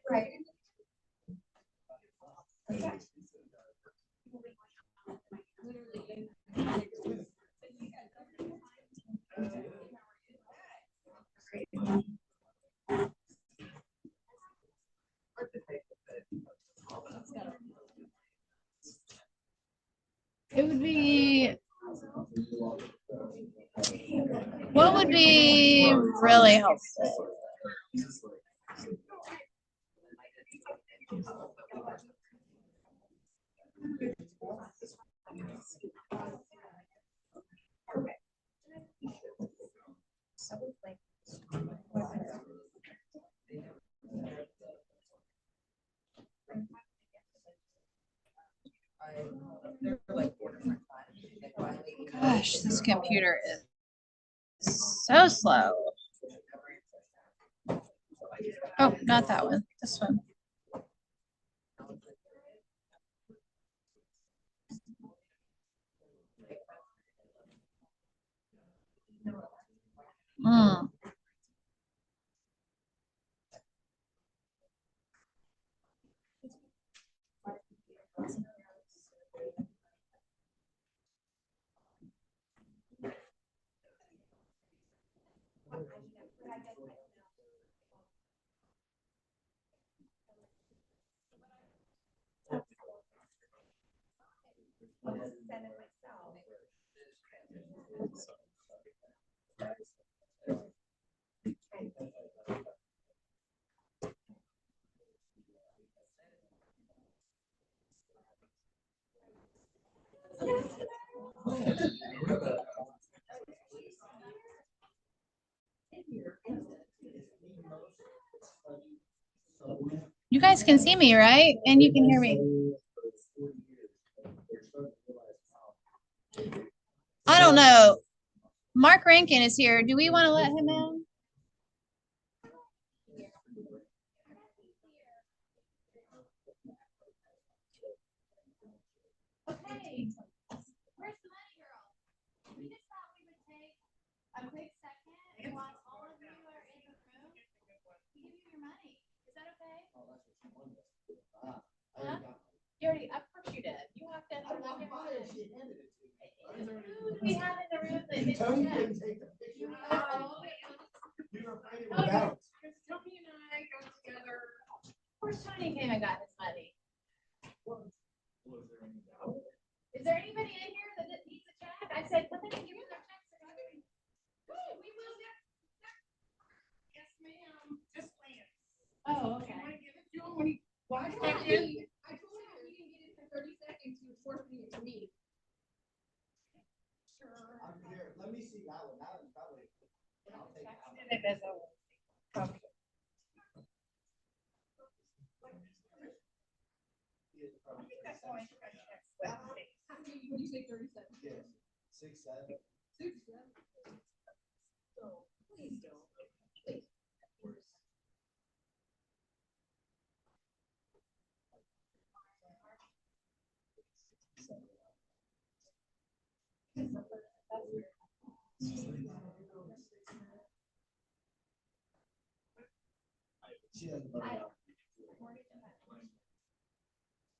Right. It would be, what would be really helpful? Gosh, this computer is so slow. Oh, not that one, this one. Mm. You guys can see me, right? And you can hear me. I don't know. Mark Rankin is here. Do we want to let him in? Okay. Where's the money girl? We just thought we would take a quick second while all of you are in the room to give you your money. Is that okay? Huh? You already, of course you did. You walked in. Who do we have in the room that didn't check? Tony and I got together. Of course Tony came and got his money. Is there anybody in here that needs a check? I said, come in and give me their checks. We will get. Yes, ma'am. Just Lance. Oh, okay. I want to give it to him when he walks back in. I told him if he didn't get it for 30 seconds, he was forfeiting it to me. Sure. I'm here. Let me see that one. That one's probably. I'll take that one. Okay. I think that's all I what do you say, 30 seconds? Yes. 6, 7. 6, 7. So, please don't. Please.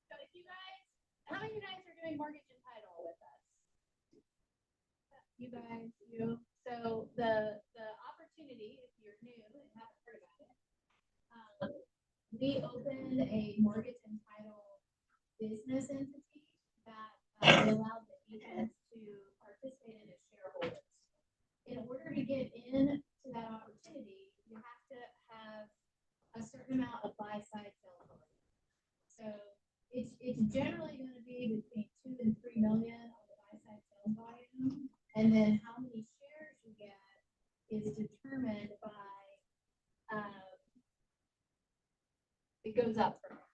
So if you guys, how many of you guys are doing mortgage and title with us? You guys, you. So the opportunity, if you're new and haven't heard about it, we opened a mortgage and title business entity that allowed the agents to participate in as shareholders. In order to get into that opportunity, you have to have a certain amount of buy-side sell volume. So it's generally going to be between 2 and 3 million on the buy-side sell volume, and then how many shares you get is determined by it goes up from there.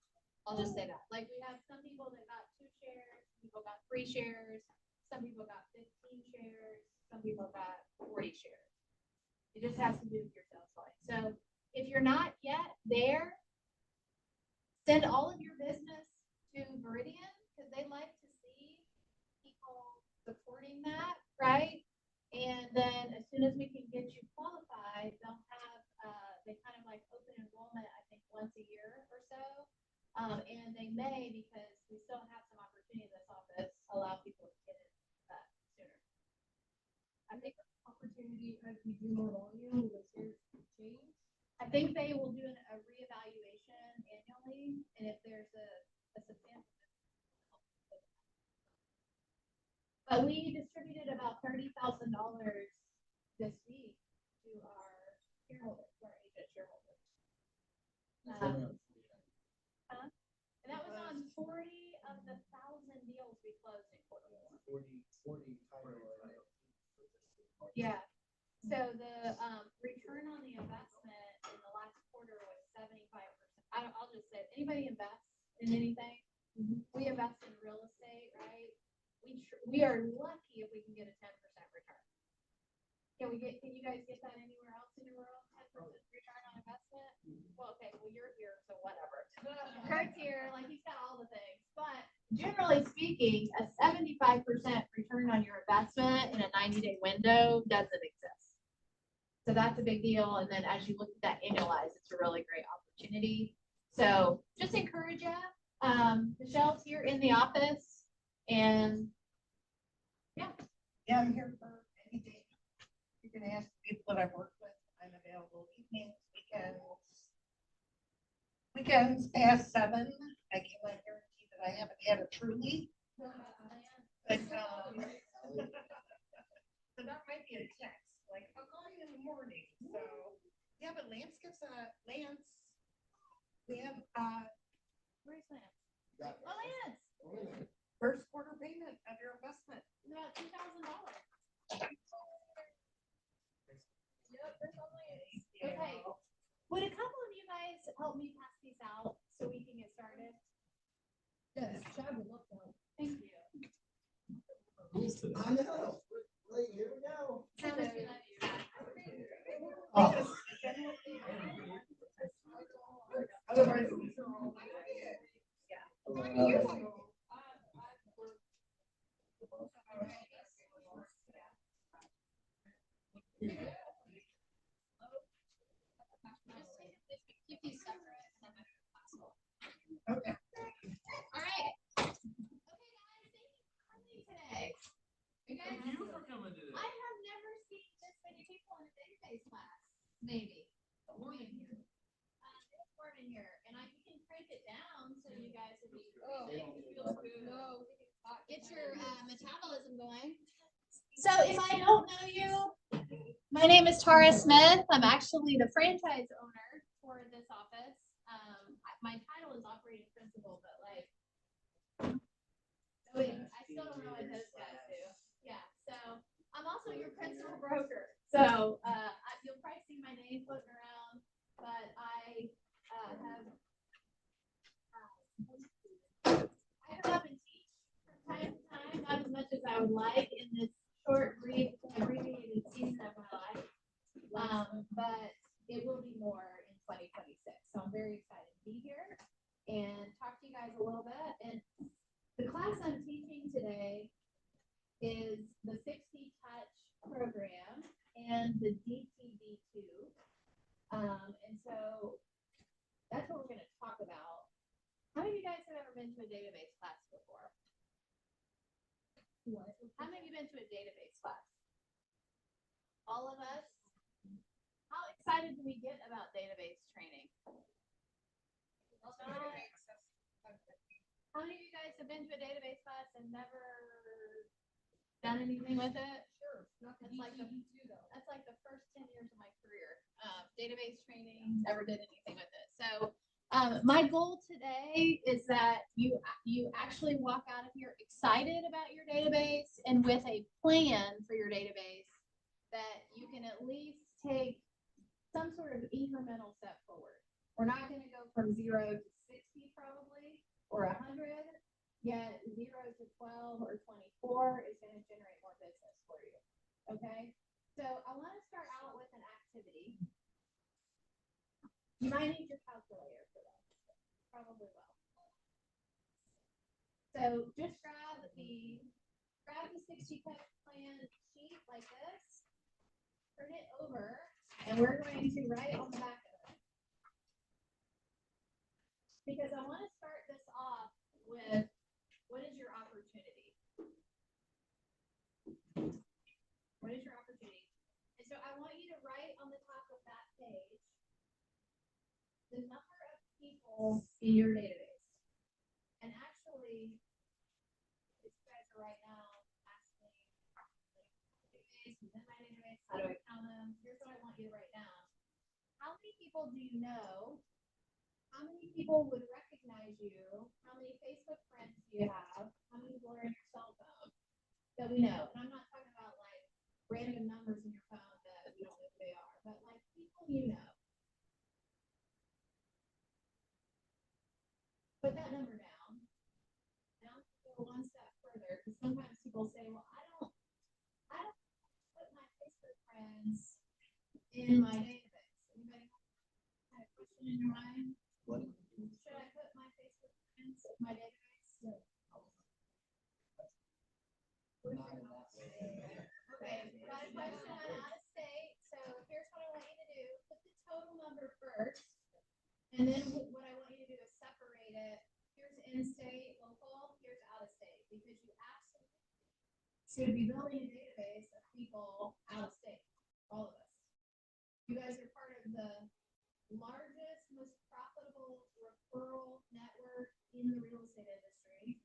I'll just say that. Like we have some people that got 2 shares, people got 3 shares, some people got 15 shares, some people got 40 shares. It just has to do with your sales volume. So if you're not yet there, send all of your business to Viridian because they like to see people supporting that, right? And then as soon as we can get you qualified, they'll have they kind of like open enrollment, I think once a year or so. And they may, because we still have some opportunity in this office, allow people to get in sooner. I think opportunity as we do more volume, will change. I think they will do a reevaluation annually, and if there's a substantial. But we distributed about $30,000 this week to our shareholders, to our agent shareholders. And that was on 40 of the 1,000 deals we closed in quarter one. 40 Yeah. So the return on the investment in the last quarter was 75%. I'll just say, anybody invest in anything? We invest in real estate, right? We are lucky if we can get a 10% return. Can you guys get that anywhere else in the world? 10% return on investment? Well, okay, well you're here, so whatever. Kurt's here, like he's got all the things. But generally speaking, a 75% return on your investment in a 90-day window doesn't exist. So that's a big deal. And then as you look at that annualized, it's a really great opportunity. So just encourage you. Michelle's here in the office, and yeah, I'm here for anything. You can ask people that I've worked with. I'm available evenings, weekends past 7. I cannot guarantee that I haven't had a truly. But so that might be a text, like I'll call you in the morning. So yeah, but Lance gets we have where's Lance? Oh, Lance. first quarter payment of your investment. About $2,000. Yep, there's only. Okay. Would a couple of you guys help me pass these out so we can get started? Yes, Chad would love that. Thank you. I know. Wait, here we go. Otherwise, Keep these separate. okay. All right. Okay, guys, thank you for coming today. You guys, Thank you for coming today. I have never seen this many people in a database class. Maybe. Warm in here. It's warm in here, and you can crank it down so you guys will be. Get your metabolism going. So, if I don't know you, my name is Tara Smith. I'm actually the franchise owner for this office. My title is operating principal, but like, I still don't know what those guys do. Yeah, so I'm also your principal broker. So you'll probably see my name floating around, but I come up and teach from time to time, not as much as I would like in this short, brief, abbreviated season of my life. But it will be more in 2026. So I'm very excited to be here and talk to you guys a little bit. And the class I'm teaching today is the 60 Touch program and the DTD2. And so that's what we're going to talk about. How many of you guys have ever been to a database class before? What? How many of you been to a database class? All of us? How excited do we get about database training? How many of you guys have been to a database class and never done anything with it? Sure. Not the DTD2 though. That's like the first 10 years of my career. Database training, never did anything with it. So my goal today is that you actually walk out of here excited about your database and with a plan for your database that you can at least take some sort of incremental step forward. We're not going to go from 0 to 60 probably, or 100, yet 0 to 12 or 24 is going to generate more business for you. Okay? So I want to start out with an activity. You might need your calculator for that. Probably will. So just grab the 60 Touch plan sheet like this, turn it over, and we're going to write on the back of it. because I want to start this off with what is your opportunity? What is your opportunity? And so I want you to write on the top of that page the number of people in your database. And actually, if you guys are right now asking, database, within my database, how do I count them? Here's what I want you to write down. How many people do you know? How many people would recognize you? How many Facebook friends do you have? How many people are in your cell phone that we know? And I'm not talking about like random numbers in your phone that we don't know who they are, but like people you know. Put that number down. Now go one step further, because sometimes people say, well, I don't put my Facebook friends in my database. Anybody have a question in your mind? What? Should I put my Facebook friends in my database? Okay, got a question on out of state. So here's what I want you to do. Put the total number first. And then what I want you to do is separate it. Here's in-state, local, here's out-of-state. Because you absolutely should be building a database of people out-of-state. All of us. You guys are part of the largest, most profitable referral network in the real estate industry,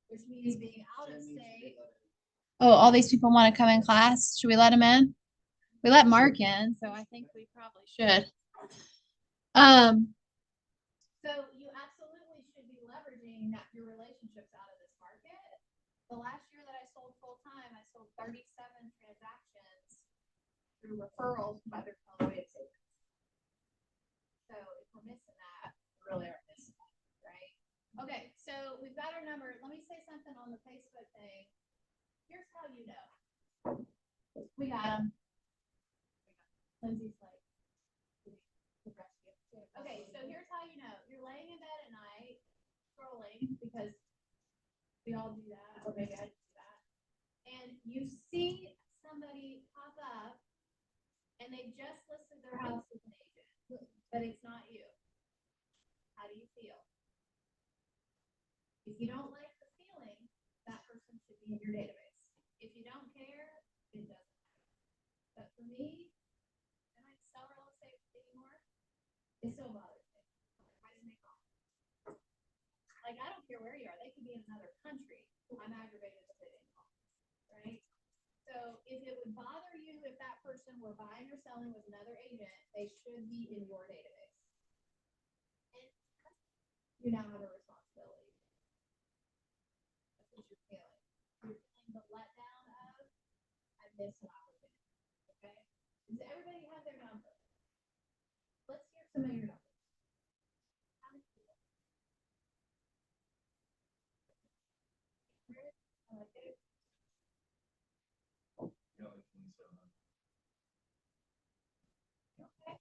which means being out of state. Oh, all these people want to come in class. Should we let them in? We let Mark in, so I think we probably should. So you absolutely should be leveraging your relationships out of this market. The last year that I sold full time, I sold 37 transactions through referrals from other affiliate agents. So if we're missing that, we really are missing that, right? Okay, so we've got our number. Let me say something on the Facebook thing. Here's how you know. We got them. Lindsay's like, okay, so here's how you know. You're laying in bed at night, scrolling, because we all do that, or maybe I do that. And you see somebody pop up, and they just listed their house with an agent, but it's not you. How do you feel? If you don't like the feeling, that person should be in your database. If you don't care, it doesn't matter. But for me, I don't sell real estate anymore. It still bothers me. Why doesn't it call? Like, I don't care where you are. They could be in another country. I'm aggravated that they didn't call, right? So if it would bother you if that person were buying or selling with another agent, they should be in your database. And you now have a responsibility. That's what you're feeling. You're feeling the letdown of, I missed an opportunity. Okay? Does everybody have their number? Let's hear some of your numbers. How many people? Okay. Okay.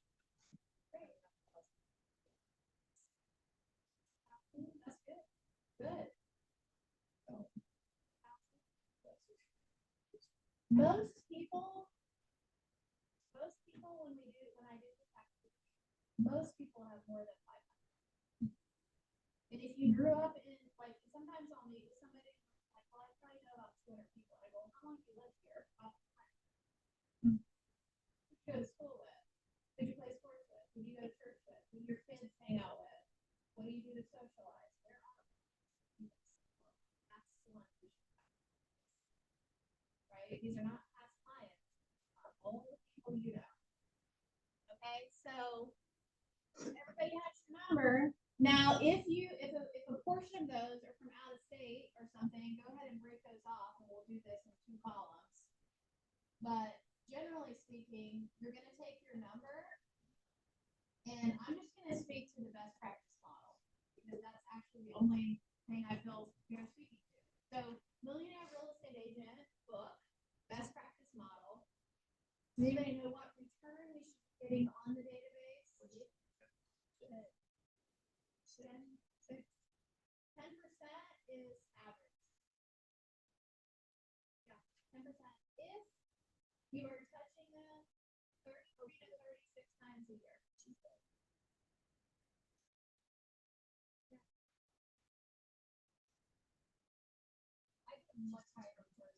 Great. That's good. Good. Most people, when I do the taxes, most people have more than 500. And if you grew up in, like, sometimes I'll meet with somebody, like, well, I probably know about 200 people. I go, how long do you live here? Who did you go to school with? Who did you play sports with? Who do you go to church with? Who do your kids hang out with? What do you do to socialize? Where are you? That's the one who should have. Right? These are not past clients. Are all the people you know. Okay, so everybody has your number. Now, if a portion of those are from out of state or something, go ahead and break those off, and we'll do this in 2 columns. But generally speaking, you're going to take your number, and I'm just going to speak to the best practice model, because that's actually the only thing I feel you're speaking to. So, Millionaire Real Estate Agent book, best practice model. Does anybody know what return we should be getting on the database? 10% is average. Yeah, 10%. If you are touching them 30 to 36 times a year. much higher return.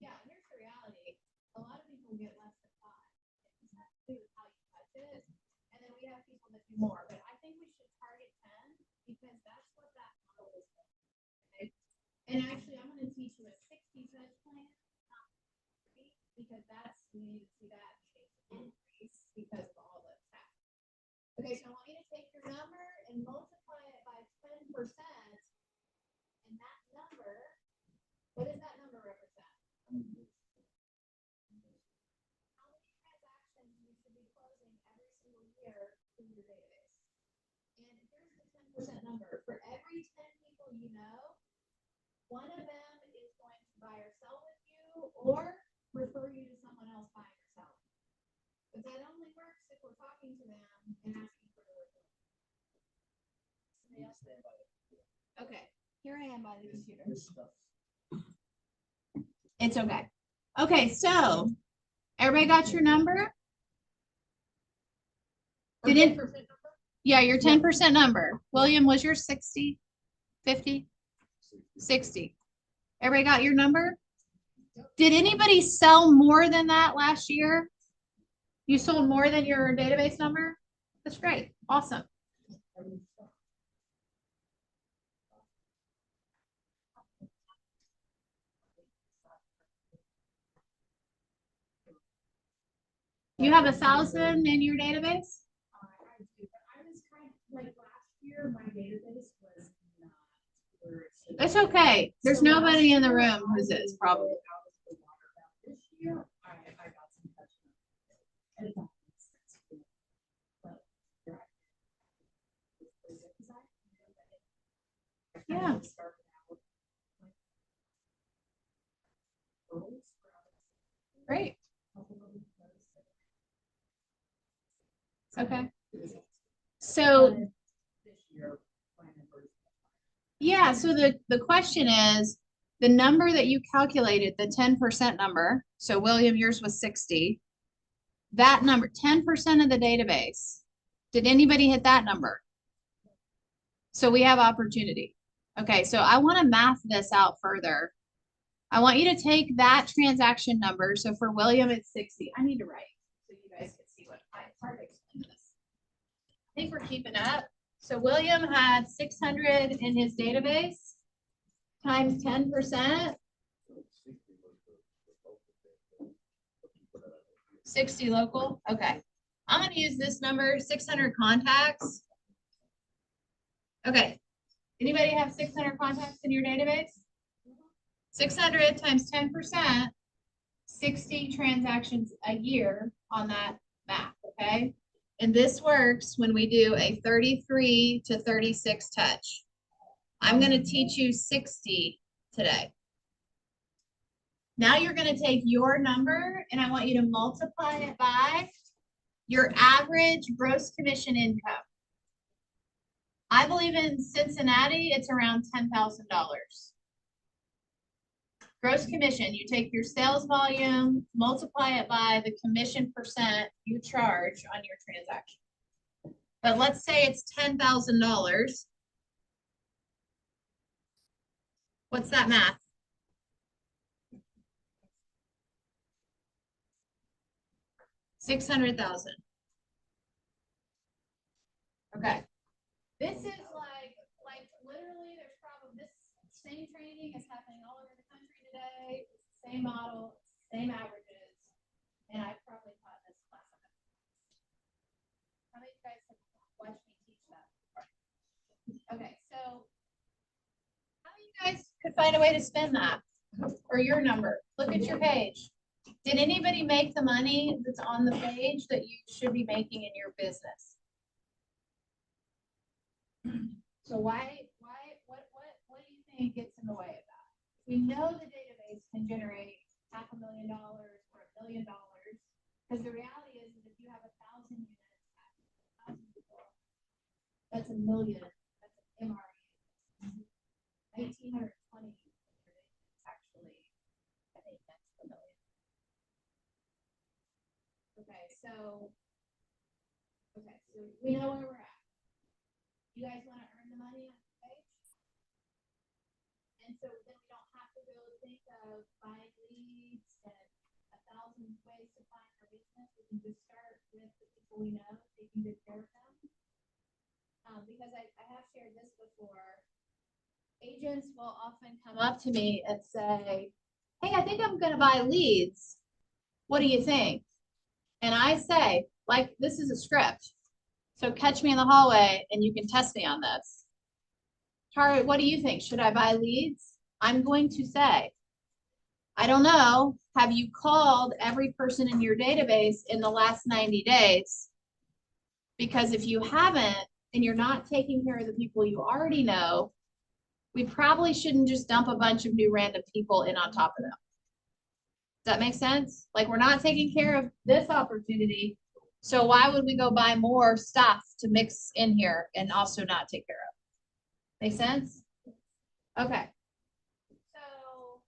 Yeah, and here's the reality. A lot of people get less than 5. It has to do with how you touch it. And then we have people that do more. But I think we should target 10 because that's what that model is for. Okay? And actually, I'm going to teach you a 60 touch plan. Not 30, because that's, we need to see that increase because of all the tax. Okay, so I want you to take your number and multiply it by 10%. And that number, what does that number represent? How many transactions you should be closing every single year through your database? And here's the 10% number. For every 10 people you know, one of them is going to buy or sell with you or refer you to someone else buying or selling. But that only works if we're talking to them and asking for the referral. Somebody else there? Okay, here I am by the computer. It's okay. Okay, so everybody got your number? Did it? Yeah, your 10% number. William, was your 60, 50, 60? Everybody got your number? Did anybody sell more than that last year? You sold more than your database number? That's great. Awesome. You have 1,000 in your database? I do, but I was kind of, like, last year, my database was not where it should be. It's okay. There's So last nobody in the year, room I who's is was probably. really out of the water about this year, I got some touch numbers. And it don't make sense to me. But, you're right. Because I kinda Yeah. started out, like, early sprouts, Great. couple of those, Okay. So this year, my numbers. yeah, so the question is, the number that you calculated, the 10% number, so William, yours was 60. That number, 10% of the database. Did anybody hit that number? So we have opportunity. Okay, so I want to math this out further. I want you to take that transaction number. So for William, it's 60. I need to write so you guys can see what it's hard to explain this. I think we're keeping up. So William had 600 in his database times 10%. 60 local. Okay. I'm going to use this number, 600 contacts. Okay. Anybody have 600 contacts in your database? 600 times 10%, 60 transactions a year on that map, okay? And this works when we do a 33 to 36 touch. I'm going to teach you 60 today. Now you're going to take your number and I want you to multiply it by your average gross commission income. I believe in Cincinnati, it's around $10,000. Gross commission, you take your sales volume, multiply it by the commission percent you charge on your transaction. But let's say it's $10,000. What's that math? $600,000. Okay. This is like literally there's probably this same training is happening all over the country today. It's the same model, same averages. And I probably taught this class. How many of you guys have watched me teach that? Okay, so how many of you guys could find a way to spend that? Or your number? Look at your page. Did anybody make the money that's on the page that you should be making in your business? So what do you think gets in the way of that? We know the database can generate $500,000 or $1 million, because the reality is that if you have 1,000 units, 1,000 people, that's $1 million. That's an MRE. 1,920 actually, I think that's $1 million. Okay, so we know where we're at. You guys want to earn the money on the page? so then we don't have to go think of buying leads and 1,000 ways to find our business. We can just start with the people we know, taking good care of them. Because I have shared this before. Agents will often come up to me and say, hey, I think I'm gonna buy leads. What do you think? And I say, like, this is a script. So catch me in the hallway and you can test me on this. Tara, what do you think? Should I buy leads? I'm going to say, I don't know. Have you called every person in your database in the last 90 days? Because if you haven't, and you're not taking care of the people you already know, we probably shouldn't just dump a bunch of new random people in on top of them. Does that make sense? Like, we're not taking care of this opportunity. So why would we go buy more stuff to mix in here and also not take care of? Make sense? Okay. So,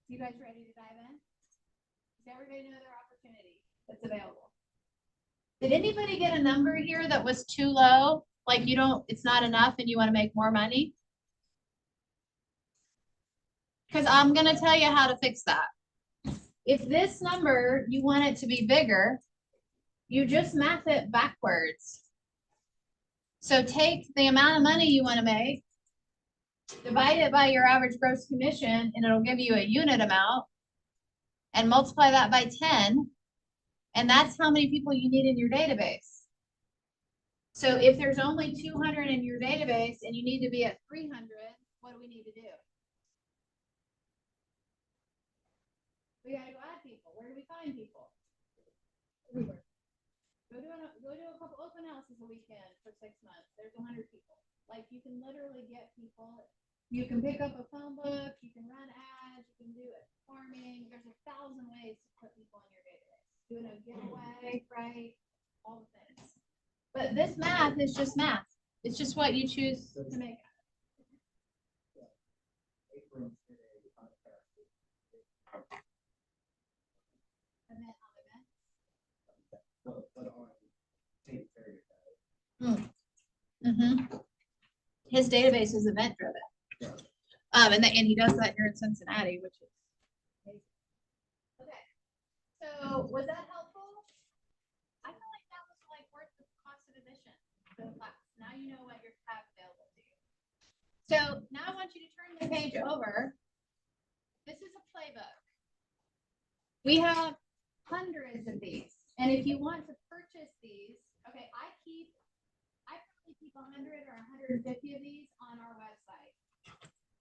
you guys ready to dive in? Does everybody know their opportunity that's available? Did anybody get a number here that was too low? Like you don't, it's not enough and you want to make more money? Because I'm going to tell you how to fix that. If this number, you want it to be bigger, you just math it backwards. So take the amount of money you want to make, divide it by your average gross commission, and it'll give you a unit amount, and multiply that by 10, and that's how many people you need in your database. So if there's only 200 in your database and you need to be at 300, what do we need to do? We gotta go add people. Where do we find people? Everywhere. Go to a couple open houses a weekend for 6 months. There's 100 people. Like you can literally get people. You can pick up a phone book. You can run ads. You can do it. Farming. There's 1,000 ways to put people in your database. Doing a giveaway, right? All the things. But this math is just math. It's just what you choose to make. His database is event driven. And he does that here in Cincinnati, which is amazing. Okay. So was that helpful? I feel like that was like worth the cost of admission for the class. Now you know what you have available to you. So now I want you to turn the page over. This is a playbook. We have hundreds of these. And if you want to purchase these, okay, I probably keep 100 or 150 of these on our website.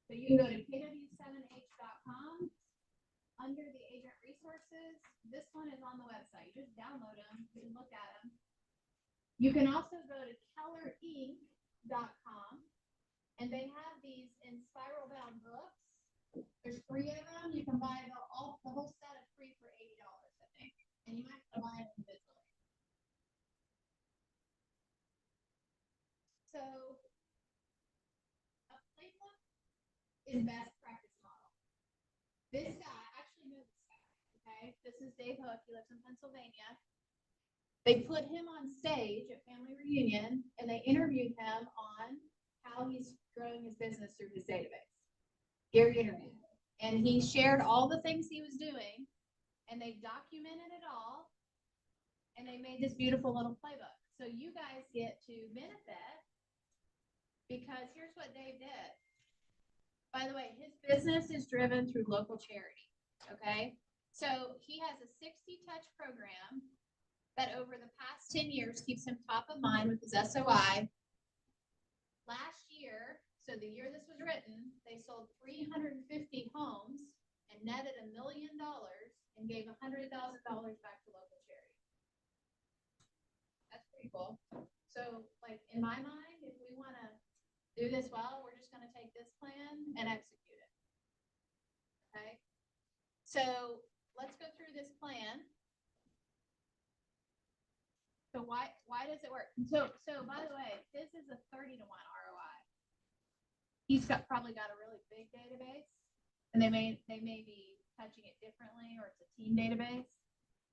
So you can go to kw7h.com. Under the agent resources, this one is on the website. You just download them, you can look at them. You can also go to kellerinc.com, and they have these in spiral bound books. There's 3 of them. You can buy the whole set of 3 for $80, I think. And you might have to buy them individually. So a playbook is best practice model. This guy, I actually know this guy, okay? This is Dave Hook. He lives in Pennsylvania. They put him on stage at Family Reunion, and they interviewed him on how he's growing his business through his database. Gary interviewed him. And he shared all the things he was doing, and they documented it all, and they made this beautiful little playbook. So you guys get to benefit, because here's what Dave did. By the way, his business is driven through local charity, okay? So he has a 60-touch program that over the past 10 years keeps him top of mind with his SOI. Last year, so the year this was written, they sold 350 homes and netted $1 million and gave $100,000 back to local charity. That's pretty cool. So, like, in my mind, if we want to do this well, we're just going to take this plan and execute it. Okay? So, let's go through this plan. So why does it work? So by the way, this is a 30-to-1 ROI. He's probably got a really big database, and they may be touching it differently, or it's a team database.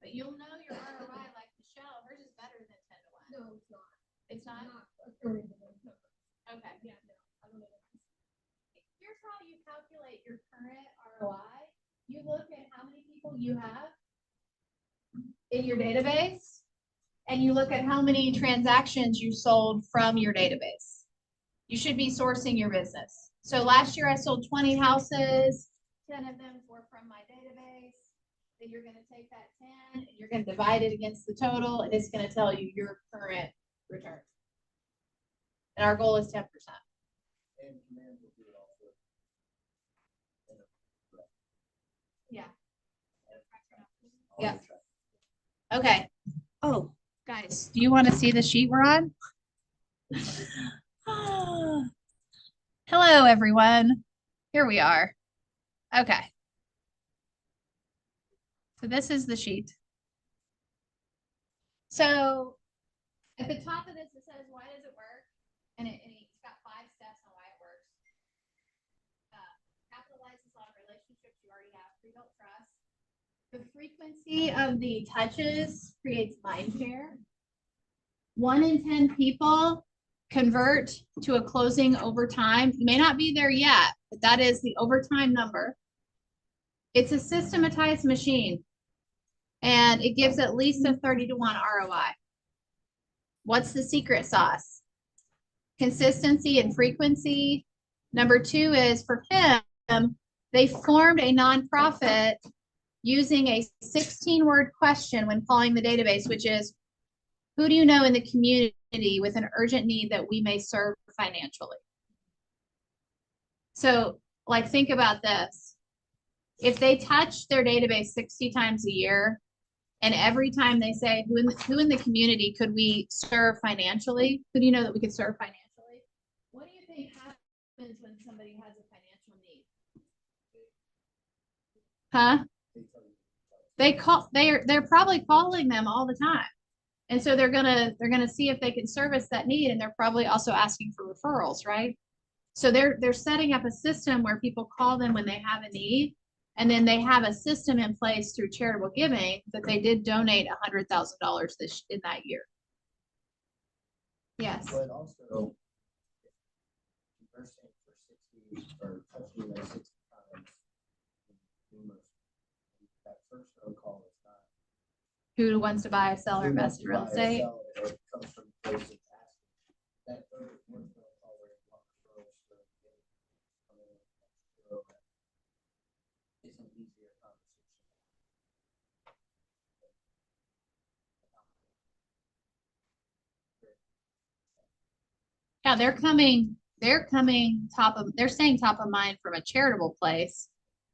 But you'll know your ROI like Michelle. Hers is better than 10-to-1. No, it's not. It's not. According to those numbers. Okay. Yeah, no, I don't know. Here's how you calculate at your current ROI, you look at how many people you have in your database, and you look at how many transactions you sold from your database. You should be sourcing your business. So last year I sold 20 houses, 10 of them were from my database. Then you're gonna take that 10 and you're gonna divide it against the total, and it's gonna tell you your current return. And our goal is 10%. And command will do it also. Yeah. Yeah. Okay. Oh, guys, do you want to see the sheet we're on? Hello, everyone. Here we are. Okay. So this is the sheet. So at the top of this, it says, why does it work? And it's got 5 steps on why it works. Capitalizes on relationships you already have, pre-built trust. The frequency of the touches creates mind share. 1 in 10 people convert to a closing over time. You may not be there yet, but that is the overtime number. It's a systematized machine, and it gives at least a 30-to-1 ROI. What's the secret sauce? Consistency and frequency. Number 2 is for him, they formed a nonprofit using a 16-word question when calling the database, which is, who do you know in the community with an urgent need that we may serve financially? So, like, think about this. If they touch their database 60 times a year, and every time they say, who in the community could we serve financially? Who do you know that we could serve financially? What do you think happens when somebody has a financial need? Huh? They're probably calling them all the time. And so they're gonna see if they can service that need, and they're probably also asking for referrals, right? So they're setting up a system where people call them when they have a need, and then they have a system in place through charitable giving that they did donate $100,000 in that year. Yes. But also, they're saying for 60 or touching those 60 times, that first phone call is not. Who wants to buy, sell, or Who wants invest to in real buy or estate? sell it, or it comes from the place that's asking. That third or fourth phone call where you want referrals for the giving, it's an easier conversation. Yeah, they're saying top of mind from a charitable place,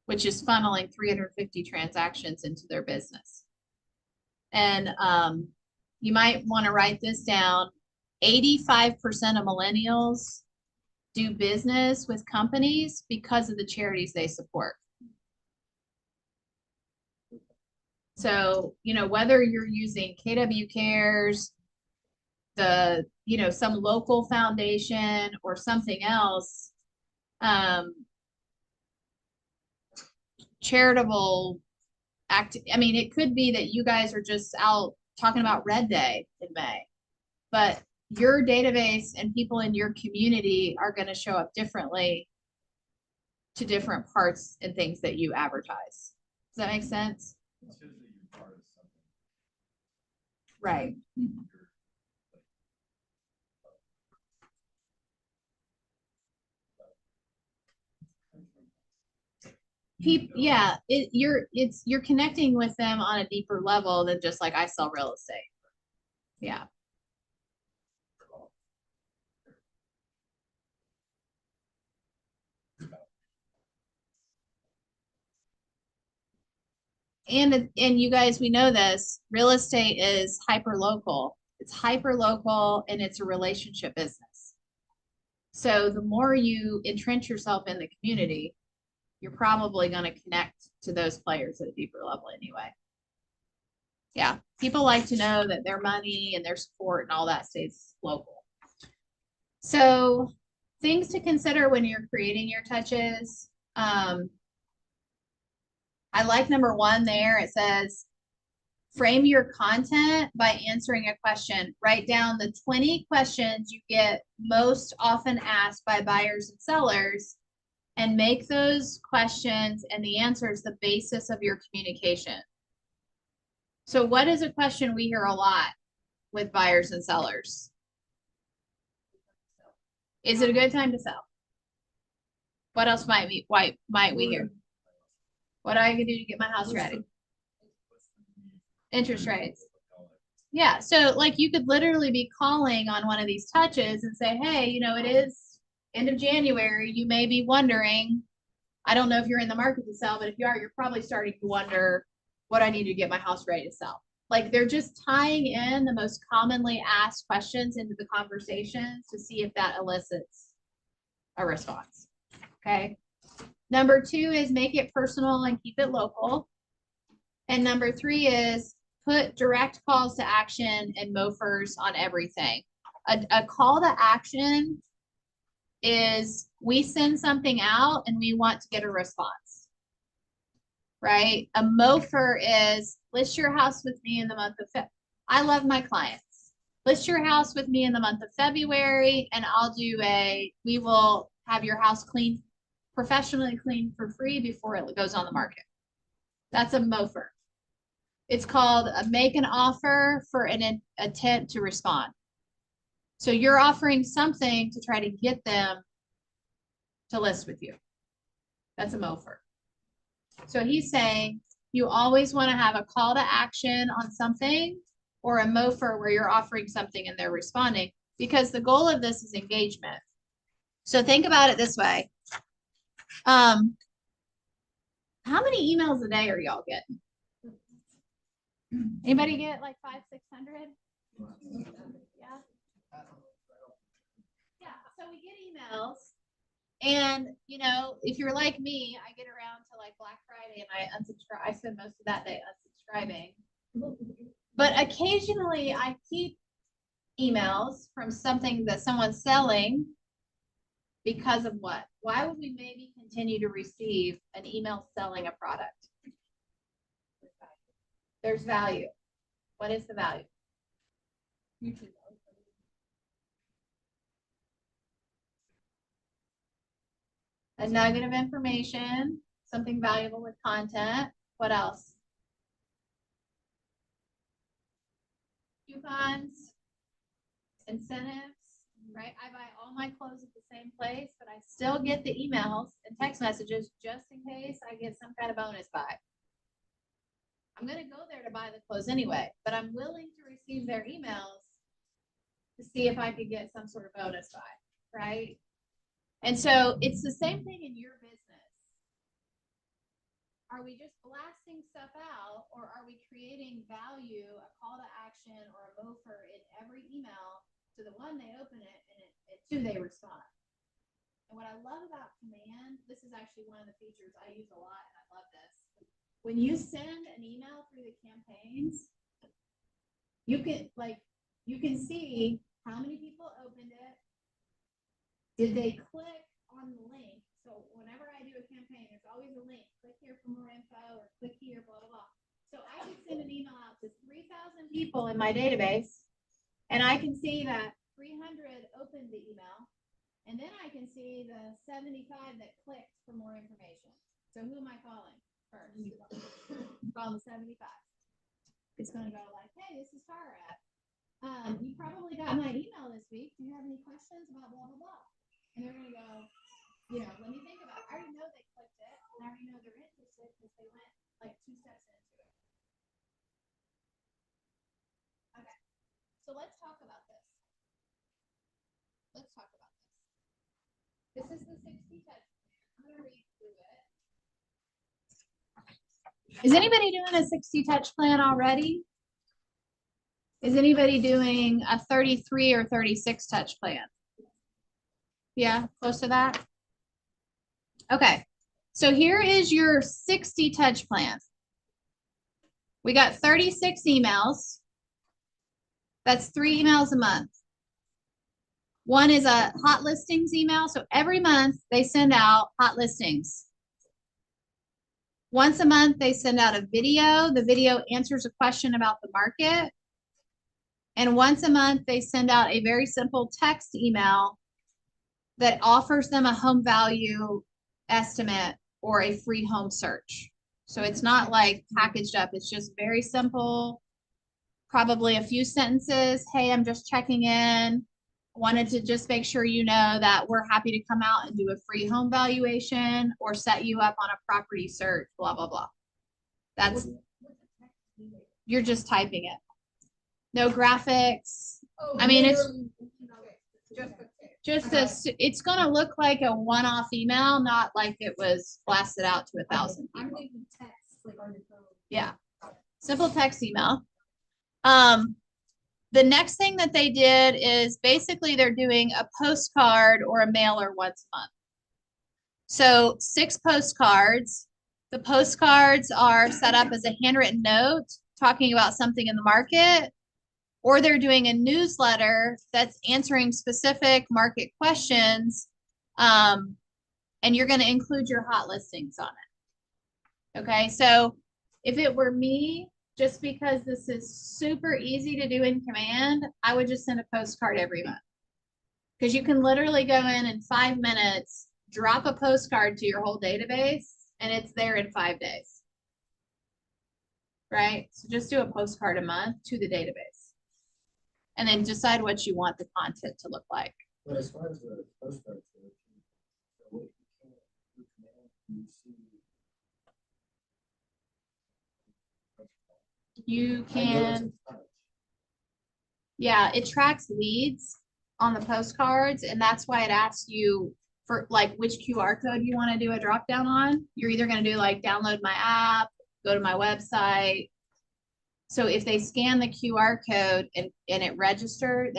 which is funneling 350 transactions into their business. And you might want to write this down. 85% of millennials do business with companies because of the charities they support. So, whether you're using KW Cares, some local foundation or something else, charitable it could be that you guys are just out talking about Red Day in May, but your database and people in your community are going to show up differently to different parts and things that you advertise. Does that make sense? It shows that you're part of something. Right. You're connecting with them on a deeper level than just like I sell real estate. Yeah. And you guys, we know this, real estate is hyper local. It's hyper local and it's a relationship business. So the more you entrench yourself in the community, you're probably going to connect to those players at a deeper level anyway. Yeah, people like to know that their money and their support and all that stays local. So things to consider when you're creating your touches. I like number 1 there. It says, frame your content by answering a question. Write down the 20 questions you get most often asked by buyers and sellers and make those questions and the answers the basis of your communication. So what is a question we hear a lot with buyers and sellers? Is it a good time to sell? What else might we hear? What I can do to get my house ready? Interest rates. Yeah, so like you could literally be calling on one of these touches and say, hey, you know, it is end of January. You may be wondering, I don't know if you're in the market to sell, but if you are, you're probably starting to wonder what I need to get my house ready to sell. Like they're just tying in the most commonly asked questions into the conversations to see if that elicits a response. Okay. Number 2 is make it personal and keep it local. And number 3 is put direct calls to action and MOFers on everything. A call to action is we send something out and we want to get a response, right? A MOFer is list your house with me in the month of February. I love my clients. List your house with me in the month of February and we will have your house cleaned, professionally cleaned for free before it goes on the market. That's a MOFer. It's called a make an offer for an intent to respond. So you're offering something to try to get them to list with you. That's a MOFer. So he's saying you always want to have a call to action on something or a MOFer where you're offering something and they're responding, because the goal of this is engagement. So think about it this way. How many emails a day are y'all getting? Anybody get like 500, 600? Yeah. Yeah. So we get emails, and you know, if you're like me, I get around to like Black Friday and I unsubscribe. I spend most of that day unsubscribing. But occasionally I keep emails from something that someone's selling because of what? Why would we maybe continue to receive an email selling a product? There's value. What is the value? A nugget of information, something valuable with content. What else? Coupons, incentives, right? I buy all my clothes at the same place, but I still get the emails and text messages just in case I get some kind of bonus buy. I'm going to go there to buy the clothes anyway, but I'm willing to receive their emails to see if I could get some sort of bonus buy, right? And so it's the same thing in your business. Are we just blasting stuff out, or are we creating value, a call to action or a MOFer in every email to the one they open it and two they respond? And what I love about Command, this is actually one of the features I use a lot, and I love this. When you send an email through the campaigns, you can see how many people opened it. Did they click on the link? So whenever I do a campaign, there's always a link. Click here for more info, or click here, blah, blah, blah. So I can send an email out to 3,000 people in my database, and I can see that 300 opened the email, and then I can see the 75 that clicked for more information. So who am I calling first? Call the 75. It's going to go like, hey, this is Tara. You probably got my email this week. Do you have any questions about blah, blah, blah? And they're going to go, you know, let me think about it. I already know they clicked it, and I already know they're interested because they went like 2 steps into it. Okay, so let's talk about this. Let's talk about this. This is the 60 touch. I'm going to read through it. Is anybody doing a 60 touch plan already? Is anybody doing a 33 or 36 touch plan? Yeah, close to that. Okay, so here is your 60 touch plan. We got 36 emails. That's 3 emails a month. One is a hot listings email. So every month they send out hot listings. Once a month, they send out a video. The video answers a question about the market. And once a month, they send out a very simple text email that offers them a home value estimate, or a free home search. So it's not like packaged up, it's just very simple, probably a few sentences. Hey, I'm just checking in. Wanted to just make sure you know that we're happy to come out and do a free home valuation or set you up on a property search, blah, blah, blah. That's, you're just typing it. No graphics. I mean, it's just it's gonna look like a one-off email, not like it was blasted out to 1,000 I'm people. thinking text, like on your phone. Yeah, simple text email. The next thing that they did is basically they're doing a postcard or a mailer once a month. So 6 postcards. The postcards are set up as a handwritten note talking about something in the market, or they're doing a newsletter that's answering specific market questions. And you're going to include your hot listings on it. Okay, so if it were me, just because this is super easy to do in command, I would just send a postcard every month. Because you can literally go in 5 minutes, drop a postcard to your whole database, and it's there in 5 days. Right? So just do a postcard a month to the database. And then decide what you want the content to look like. But as far as the postcards, what you can see. You I know can, it's a touch. yeah, it tracks leads on the postcards, and that's why it asks you for like which QR code you want to do a drop down on. You're either going to do like download my app, go to my website. So if they scan the QR code and they register,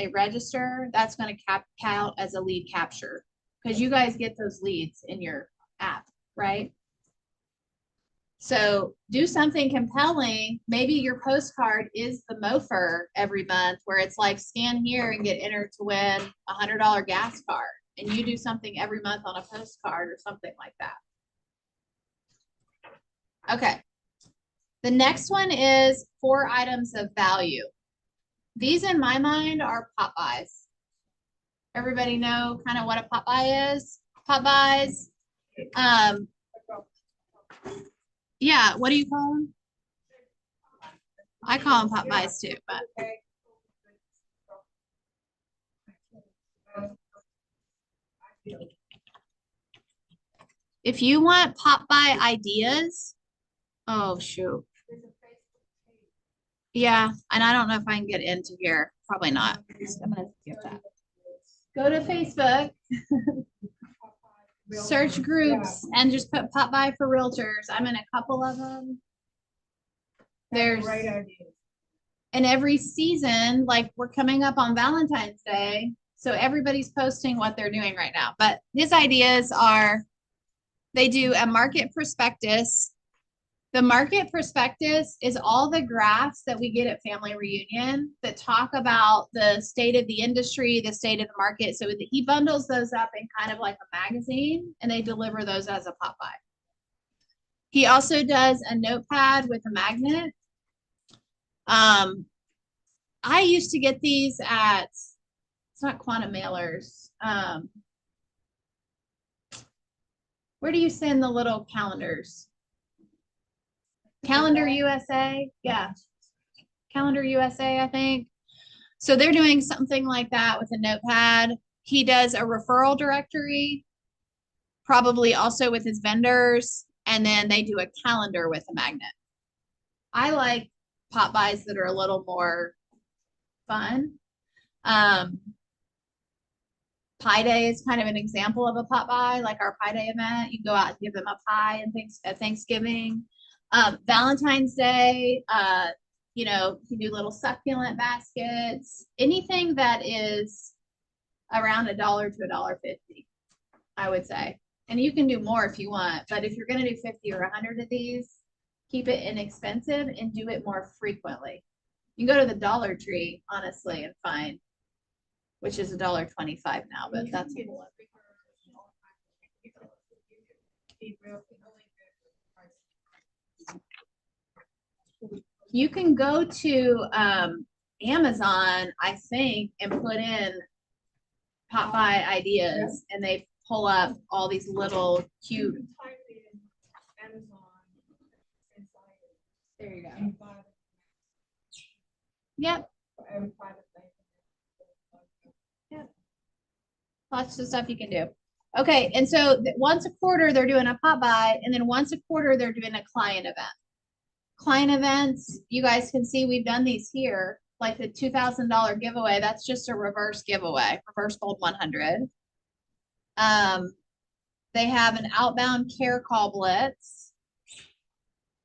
that's going to count as a lead capture because you guys get those leads in your app, right? So do something compelling. Maybe your postcard is the mofer every month where it's like scan here and get entered to win $100 gas card. And you do something every month on a postcard or something like that. Okay. The next one is 4 items of value. These in my mind are pop buys. Everybody know kind of what a pop buy is? Pop buys. Yeah, what do you call them? I call them pop buys too, but if you want pop by ideas, oh shoot. Yeah, and I don't know if I can get into here. Probably not. I'm gonna skip that. Go to Facebook, search groups, and just put pop by for realtors. I'm in a couple of them. There's Right idea. and every season, like we're coming up on Valentine's Day, so everybody's posting what they're doing right now. But his ideas are, they do a market prospectus. The market prospectus is all the graphs that we get at family reunion that talk about the state of the industry, the state of the market. So he bundles those up in kind of like a magazine, and they deliver those as a pop by. He also does a notepad with a magnet. I used to get these at, it's not Quantum Mailers. Where do you send the little calendars? Calendar USA, yeah. Calendar USA, I think. So they're doing something like that with a notepad. He does a referral directory, probably also with his vendors, and then they do a calendar with a magnet. I like pop buys that are a little more fun. Pie Day is kind of an example of a pop by, like our Pie Day event. You go out and give them a pie and things at Thanksgiving. Valentine's Day, you know, you do little succulent baskets, anything that is around $1 to $1.50, I would say. And you can do more if you want, but if you're going to do 50 or 100 of these, keep it inexpensive and do it more frequently. You can go to the Dollar Tree, honestly, and find, which is $1.25 now, but that's a whole You can go to Amazon, I think, and put in pop by ideas, and they pull up all these little cute, Type in Amazon inside there you go. and buy Yep, every private thing. lots of stuff you can do. Okay, and so once a quarter, they're doing a pop by, and then once a quarter, they're doing a client event. Client events, you guys can see we've done these here, like the $2,000 giveaway, that's just a reverse giveaway, reverse gold 100. They have an outbound care call blitz.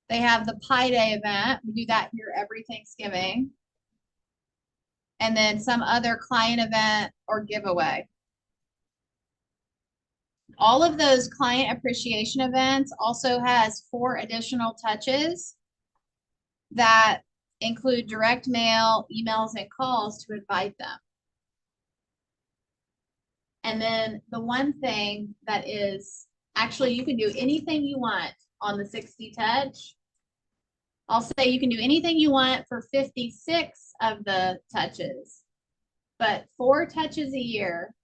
They have the Pi Day event. We do that here every Thanksgiving. And then some other client event or giveaway. All of those client appreciation events also has 4 additional touches that include direct mail, emails, and calls to invite them. And then the one thing that is, actually you can do anything you want on the 60 touch. I'll say you can do anything you want for 56 of the touches, but 4 touches a year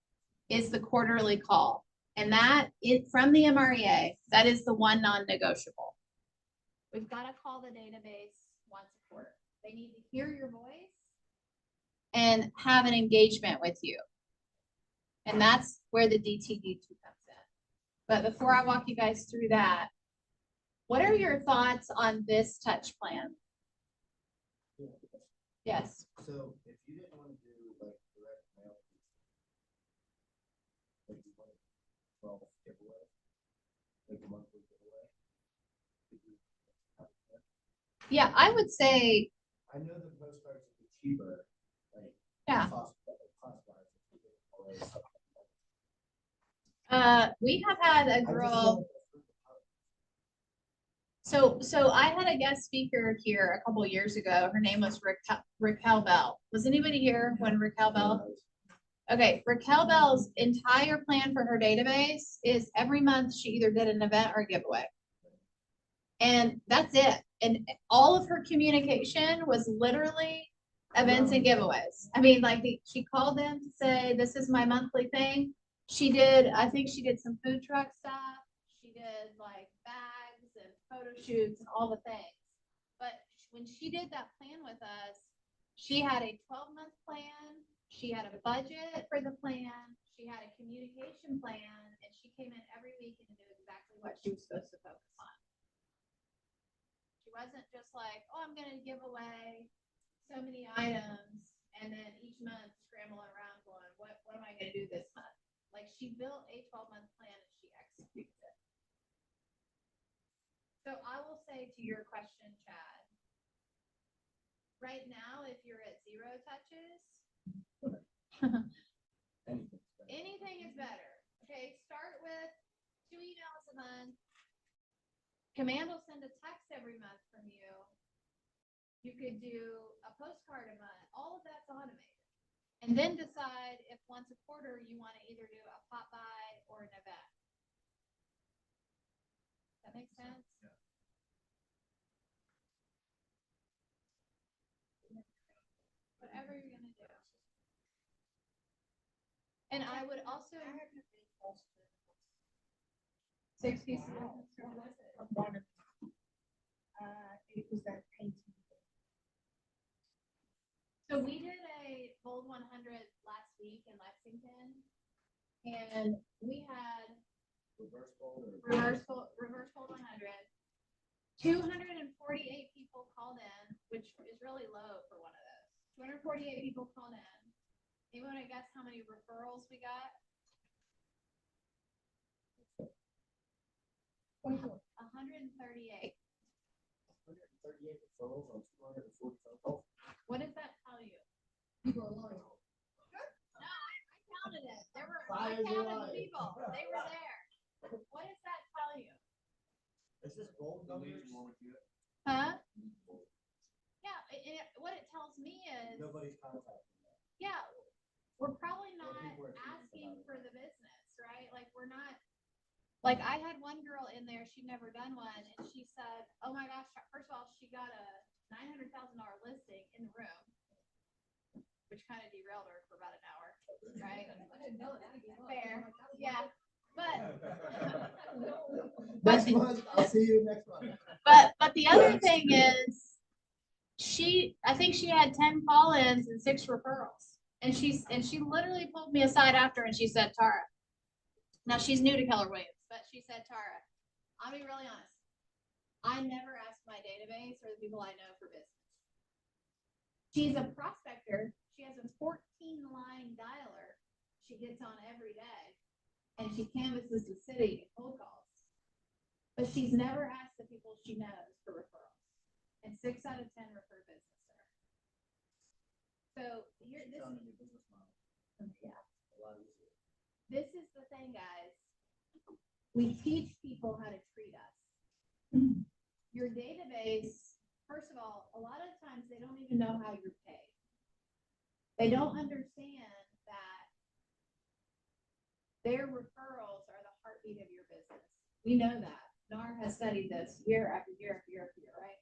is the quarterly call. And that is from the MREA, that is the one non-negotiable. We've got to call the database once a quarter. They need to hear your voice and have an engagement with you. And that's where the DTD2 comes in. But before I walk you guys through that, what are your thoughts on this touch plan? Yes. So if you didn't want to do like direct mail, like you want 12 giveaway, like a monthly giveaway. could you have that? Yeah, I would say, I know the postcards would be cheaper, like. Yeah. Cost-wise, if you didn't always have- we have had I a just girl. know that the So I had a guest speaker here a couple years ago. Her name was Raquel Bell. Was anybody here when Raquel Bell? Okay, Raquel Bell's entire plan for her database is every month she either did an event or a giveaway. And that's it. And all of her communication was literally events and giveaways. I mean, like she called them to say, this is my monthly thing. She did, I think she did some food truck stuff. She did like bags and photo shoots and all the things. But when she did that plan with us, she had a 12-month plan. She had a budget for the plan. She had a communication plan, and she came in every week and knew exactly what she was supposed to focus on. She wasn't just like, oh, I'm going to give away so many items, and then each month scrambling around going, what am I going to do this month? Like she built a 12-month plan and she executed it. So I will say to your question, Chad, right now, if you're at 0 touches, anything is better. Okay, start with 2 emails a month. Command will send a text every month from you. You could do a postcard a month. All of that's automated. And then decide if once a quarter you want to either do a pop by or an event. That makes sense? Yeah. Whatever you're gonna do. And I would also. 60 seconds. It was that painting. So we did a Bold 100 last week in Lexington, and we had Reverse fold or? reverse Bold 100. 248 people called in, which is really low for one of those. 248 people called in. You want to guess how many referrals we got? 138. 138 referrals on 240 phone calls. What does that tell you? People are lying. No, I counted it. I Liars are counted the liars. people. They were there. What does that tell you? Is this gold numbers? Huh? Yeah, what it tells me is, Nobody's contacting them. yeah, we're probably not people are thinking asking about it. for the business, right? Like we're not, like I had one girl in there, she'd never done one, and she said, oh my gosh, first of all, she got a $900,000 listing in the room, which kind of derailed her for about an hour, right? I didn't know that. Fair, yeah. Next month, I'll see you next month. But the other thing is, I think she had 10 call-ins and 6 referrals. And she literally pulled me aside after and she said, Tara, now she's new to Keller Williams, but she said, Tara, I'll be really honest. I never ask my database or the people I know for business. She's a prospector. She has a 14-line dialer she gets on every day, and she canvasses the city in cold calls. But she's never asked the people she knows for referrals, and 6 out of 10 refer business to her. So She's this on a new business model. yeah. A lot easier. This is the thing, guys. We teach people how to treat us. Your database, first of all, a lot of times they don't even know how you're paid. They don't understand that their referrals are the heartbeat of your business. We know that. NAR has studied this year after year after year after year, right?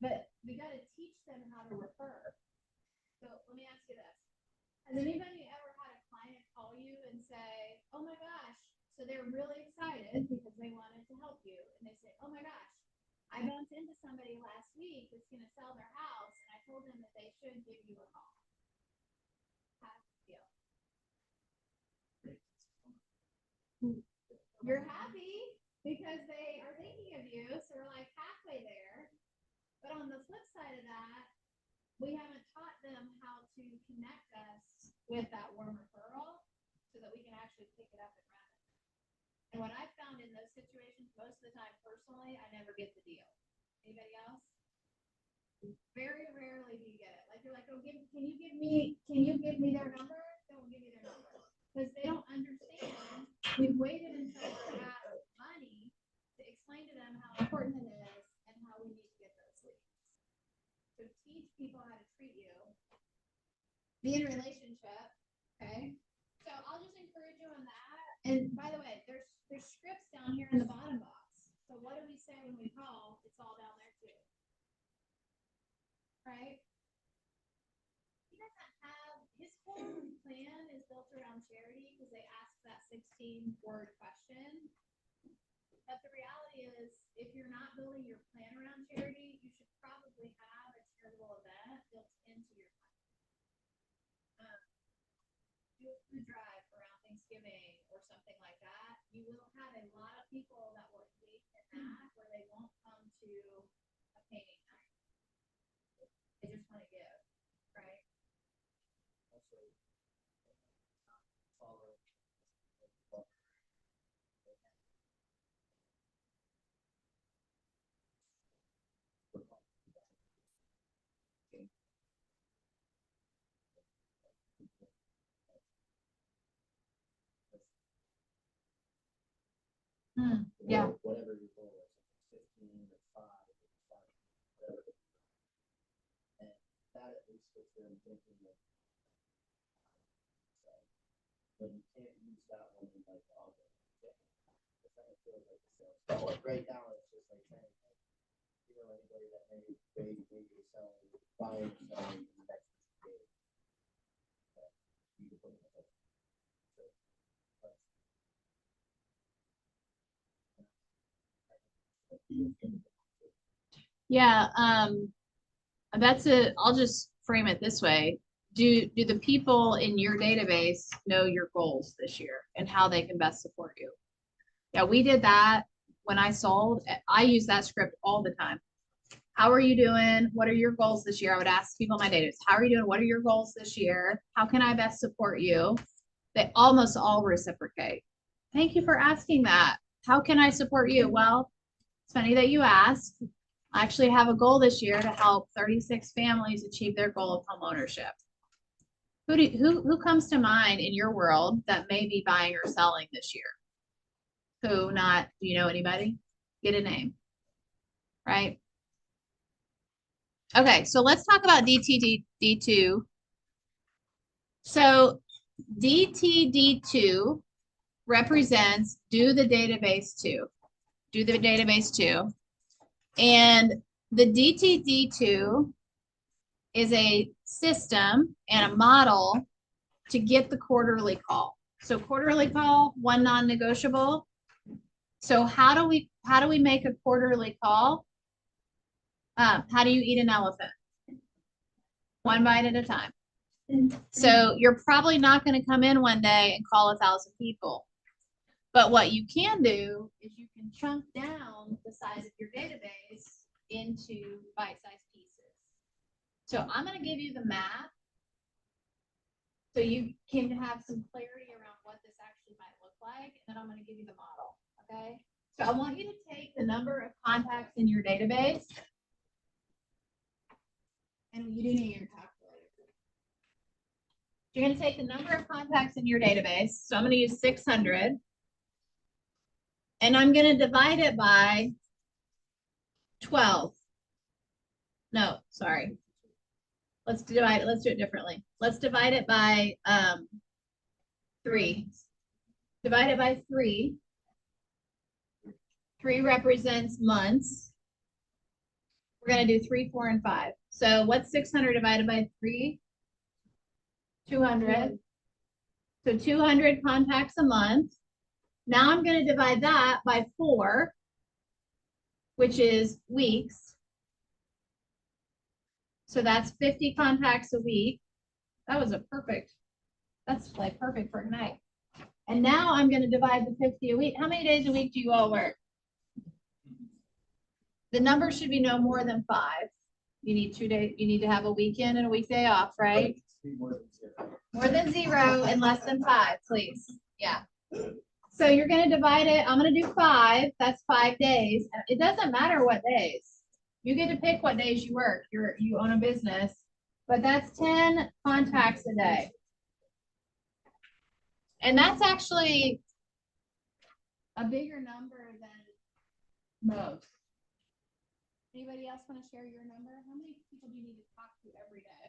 But we got to teach them how to refer. So let me ask you this. Has anybody ever had a client call you and say, oh my gosh, so they're really excited because they wanted to help you. And they say, oh my gosh, I bumped into somebody last week that's going to sell their house. And I told them that they should give you a call. How do you feel? You're happy because they are thinking of you. So we're like halfway there. But on the flip side of that, we haven't taught them how to connect us with that warm referral so that we can actually pick it up and run it. And what I've found in those situations, most of the time personally, I never get the deal. Anybody else? Very rarely do you get it. Like you're like, oh, can you give me their number? They won't give you their number. Because they don't understand. We've waited until we're at money to explain to them how important it is and how we need to get those leads. So teach people how to treat you. Be in a relationship, okay? So I'll just encourage you on that. And by the way, there's scripts down here in the bottom box. So what do we say when we call? It's all down there too. Right? He doesn't have, his whole plan is built around charity because they ask that 16-word question. But the reality is, if you're not building your plan around charity, you should probably have a charitable event built into your plan. Do a food drive around Thanksgiving or something like that. You will have a lot of people that will engage in that where they won't come to a painting night. They just want to give, right? Also, follow. Yeah. Whatever your goal is, if it's 15 or 5 or 5, whatever. And that at least gets them thinking of. But you can't use that one in like August. If that feels like a sales call. Like right now, it's just like saying, hey, you know, anybody that may be selling, buying or selling in the next 2 days. You can put in a book. Yeah, I'll just frame it this way. Do the people in your database know your goals this year and how they can best support you? Yeah, we did that when I sold. I use that script all the time. How are you doing? What are your goals this year? I would ask people in my database, how are you doing? What are your goals this year? How can I best support you? They almost all reciprocate. Thank you for asking that. How can I support you? Well, it's funny that you asked. I actually have a goal this year to help 36 families achieve their goal of home ownership. Who comes to mind in your world that may be buying or selling this year? Who not? Do you know anybody? Get a name, right? Okay, so let's talk about DTD2. So DTD2 represents do the database too. Do the database too. And the DTD2 is a system and a model to get the quarterly call. So quarterly call, one non-negotiable, So how do we make a quarterly call? How do you eat an elephant? One bite at a time. So you're probably not going to come in one day and call 1,000 people. But what you can do is you can chunk down the size of your database into bite-sized pieces. So I'm going to give you the map so you can have some clarity around what this actually might look like, and then I'm going to give you the model, okay? So I want you to take the number of contacts in your database, and you do need your calculator. You're going to take the number of contacts in your database, so I'm going to use 600, and I'm going to divide it by 12. No, sorry. Let's do it differently. Let's divide it by 3. Divide it by 3. 3 represents months. We're going to do 3, 4, and 5. So what's 600 divided by 3? 200. So 200 contacts a month. Now I'm going to divide that by 4, which is weeks. So that's 50 contacts a week. That was that's like perfect for Ignite. And now I'm going to divide the 50 a week. How many days a week do you all work? The number should be no more than 5. You need 2 days. You need to have a weekend and a weekday off, right? More than 0 and less than 5, please. Yeah. So you're going to divide it. I'm going to do 5. That's 5 days. It doesn't matter what days. You get to pick what days you work. You own a business, but that's 10 contacts a day. And that's actually a bigger number than most. Anybody else want to share your number? How many people do you need to talk to every day?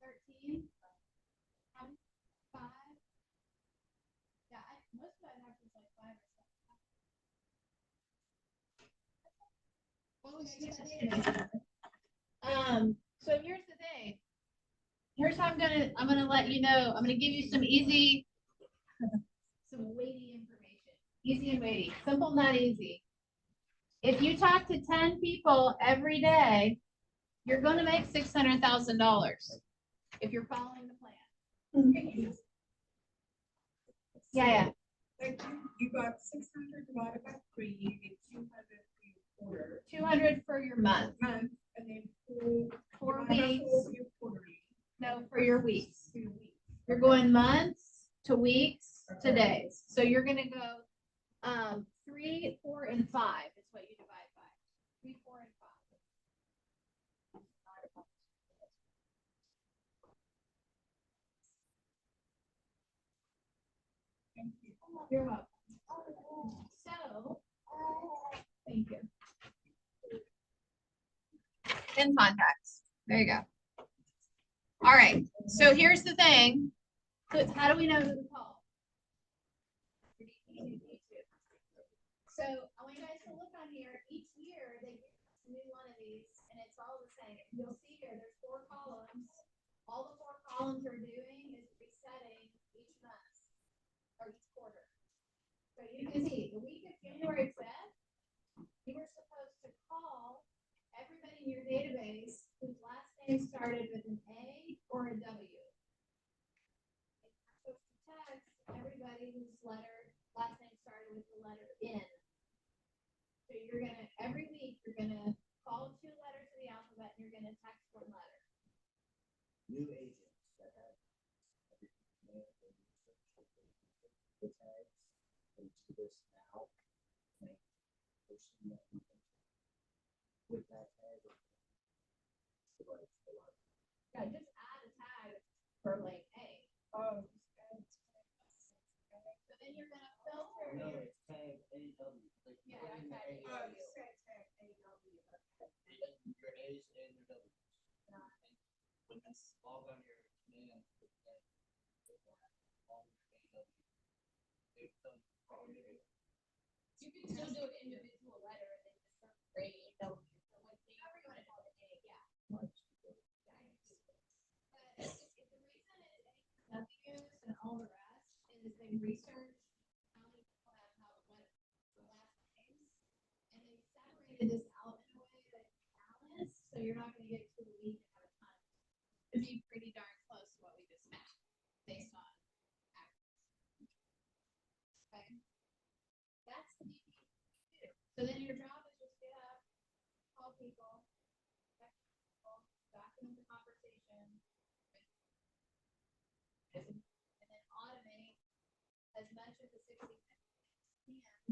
13? How many? 5? Yeah, most of it happens like 5 or 7. So here's the thing. Here's how I'm gonna let you know. I'm gonna give you some easy, some weighty information. Easy and weighty. Simple, not easy. If you talk to 10 people every day, you're gonna make $600,000 if you're following the plan. Yeah. Like you got 600 divided by 3, you get 200 for your quarter. 200 for your month. And then 4 divided by weeks. 4 for your quarterly. No, for your weeks. 2 weeks. You're going months to weeks to days. So you're gonna go 3, 4, and 5 is what you divide by. 3, 4, and 5. You're welcome. So, thank you. 10 contacts. There you go. All right. So here's the thing. So it's how do we know who to call? So I want you guys to look on here. Each year they get a new one of these, and it's all the same. You'll see here there's 4 columns. All the 4 columns are doing is resetting each month or each quarter. So you can see the week of January 5th, you were supposed to call everybody in your database whose last name started with an A or a W. And you're supposed to text everybody whose last name started with the letter N. So you're gonna every week you're gonna call 2 letters of the alphabet and you're gonna text 1 letter. New agents that have the tags and do this now. With that tag. Yeah, just add a tag for like A. Oh. So then you're gonna filter No, your. it's tag AW. Like you Yeah, put in the tag AW. AW. Your A's and your W's. When that's log on your command, put that on your AW. They've done probably. You can still do an individual letter and then just start grading, however you want to call it, yeah. But if the reason is W and all the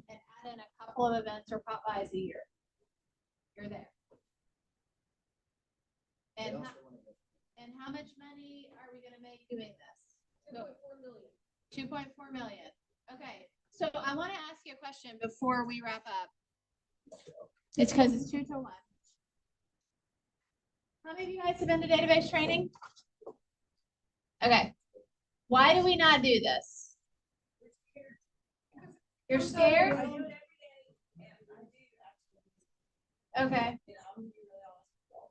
and add in a couple of events or pop buys a year, you're there. They And also how, wanna go- and how much money are we gonna make doing this? 2.4 million. 2.4 million. Okay, so I want to ask you a question before we wrap up. It's because it's 2 to 1. How many of you guys have been to database training? Okay. Why do we not do this? You're scared? I do it every day, and I do actually. Okay. You know, I'm gonna be really honest with y'all.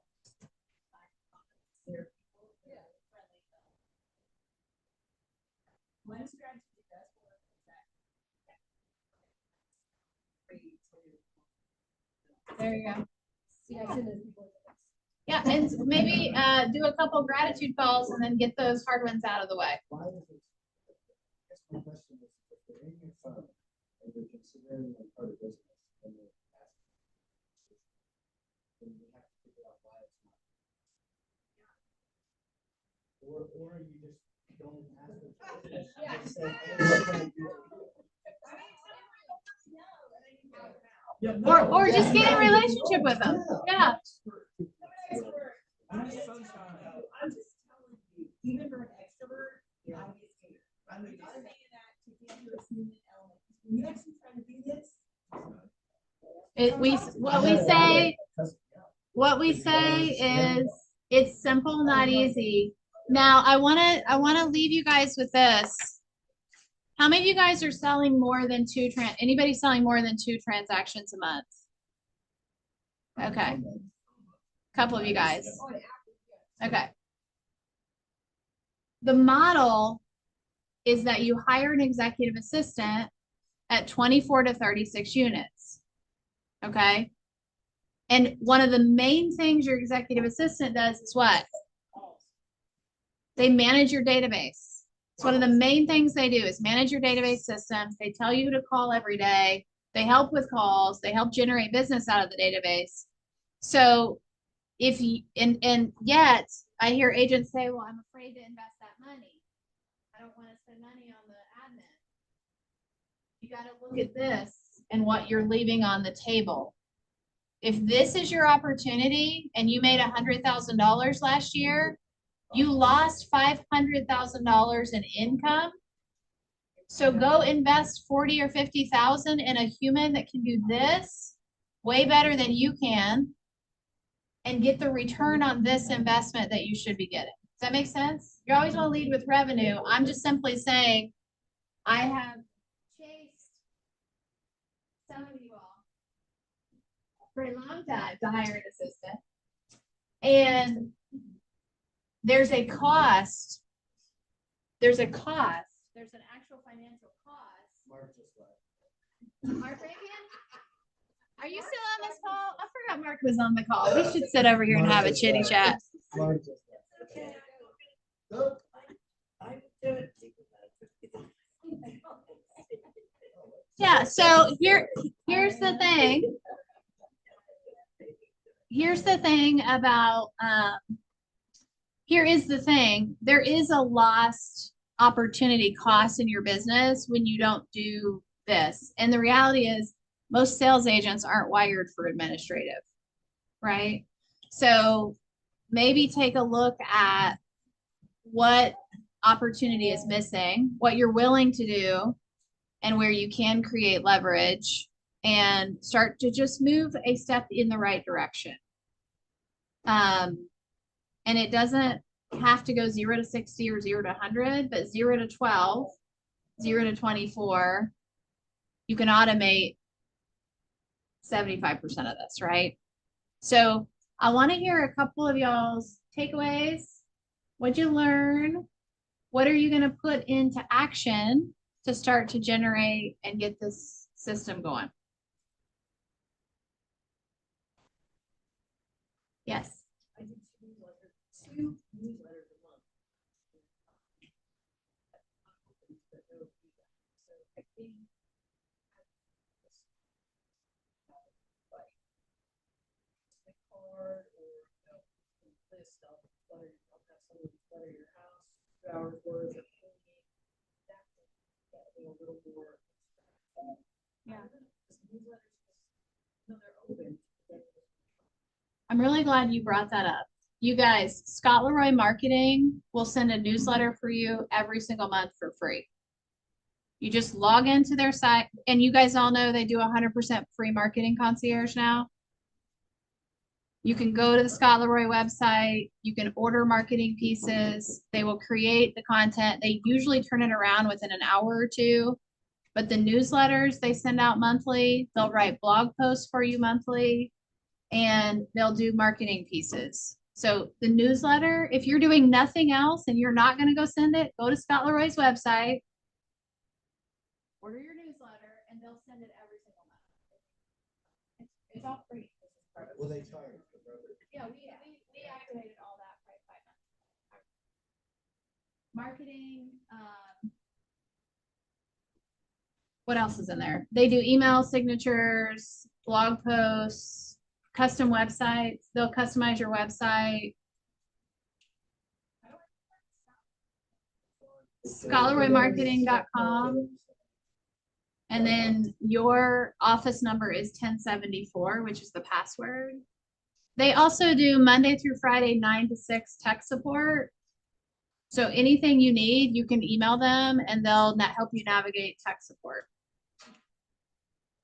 They're people, yeah, friendly. One strategy that does work is that. Free to- There you go. See, I send those people. Yeah, and maybe do a couple gratitude calls and then get those hard ones out of the way. Why is it? I guess my question is, if they're in your firm and you're considering them part of business, and you're asking, then you have to figure out why it's not. Or you just don't ask them. Yeah. Just say, "Hey, what can I do for you?" Or just get in a relationship with them. Yeah. I'm just telling you, even for an extrovert, I get scared. I'm just saying that to give you a human element. When you actually try to do this. What we say is it's simple, not easy. Now, I wanna leave you guys with this. How many of you guys are selling more than anybody selling more than 2 transactions a month? Okay. Couple of you guys. Okay. The model is that you hire an executive assistant at 24 to 36 units. Okay. And one of the main things your executive assistant does is what? They manage your database. It's one of the main things they do is manage your database systems. They tell you to call every day. They help with calls. They help generate business out of the database. So if you, and yet I hear agents say, well, I'm afraid to invest that money. I don't want to spend money on the admin. You got to look at this and what you're leaving on the table. If this is your opportunity and you made $100,000 last year, you lost $500,000 in income. So go invest 40 or 50,000 in a human that can do this way better than you can and get the return on this investment that you should be getting. Does that make sense? You always want to lead with revenue. I'm just simply saying I have chased some of you all for a long time to hire an assistant. And there's a cost. There's an actual financial cost. Mark just left. Mark Reagan? Are you still on this call? I forgot Mark was on the call. We should sit over here and have a chitty chat. Mark just left. Okay. Nope. I do it. Yeah, so here's the thing. Here's the thing about here is the thing. There is a lost opportunity cost in your business when you don't do this. And the reality is most sales agents aren't wired for administrative, right? So maybe take a look at what opportunity is missing, what you're willing to do, and where you can create leverage and start to just move a step in the right direction. And it doesn't have to go 0 to 60 or 0 to 100, but 0 to 12, 0 to 24, you can automate 75% of this, right? So I want to hear a couple of y'all's takeaways. What'd you learn? What are you going to put into action to start to generate and get this system going? Yes. I do 2 newsletters a month. So I think. A card or, list of clutter, you don't have someone clutter your house, 2 hours worth of cleaning. That will get me a little more I'm really glad you brought that up. You guys, Scott Leroy Marketing will send a newsletter for you every single month for free. You just log into their site, and you guys all know they do 100% free marketing concierge now. You can go to the Scott Leroy website. You can order marketing pieces. They will create the content. They usually turn it around within an hour or two. But the newsletters they send out monthly, they'll write blog posts for you monthly, and they'll do marketing pieces. So the newsletter, if you're doing nothing else and you're not going to go send it, go to Scott Leroy's website, order your newsletter, and they'll send it every single month. It's all free. Well, they charge. Yeah, we activated all that right 5 months. Marketing, what else is in there? They do email signatures, blog posts, custom websites. They'll customize your website. ScotLeroyMarketing.com. And then your office number is 1074, which is the password. They also do Monday through Friday, 9 to 6 tech support. So anything you need, you can email them and they'll help you navigate tech support.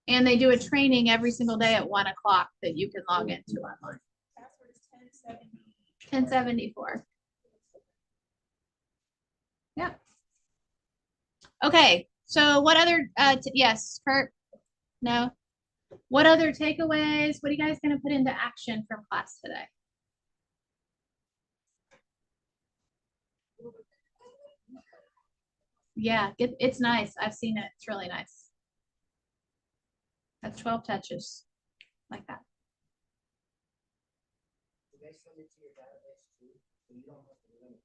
And they do a training every single day at 1 o'clock that you can log into online. Password is 1070. 1074. Yep. Okay, so what other, yes, Kurt? No? What other takeaways? What are you guys going to put into action from class today? Yeah, it's nice. I've seen it. It's really nice. That's 12 touches like that.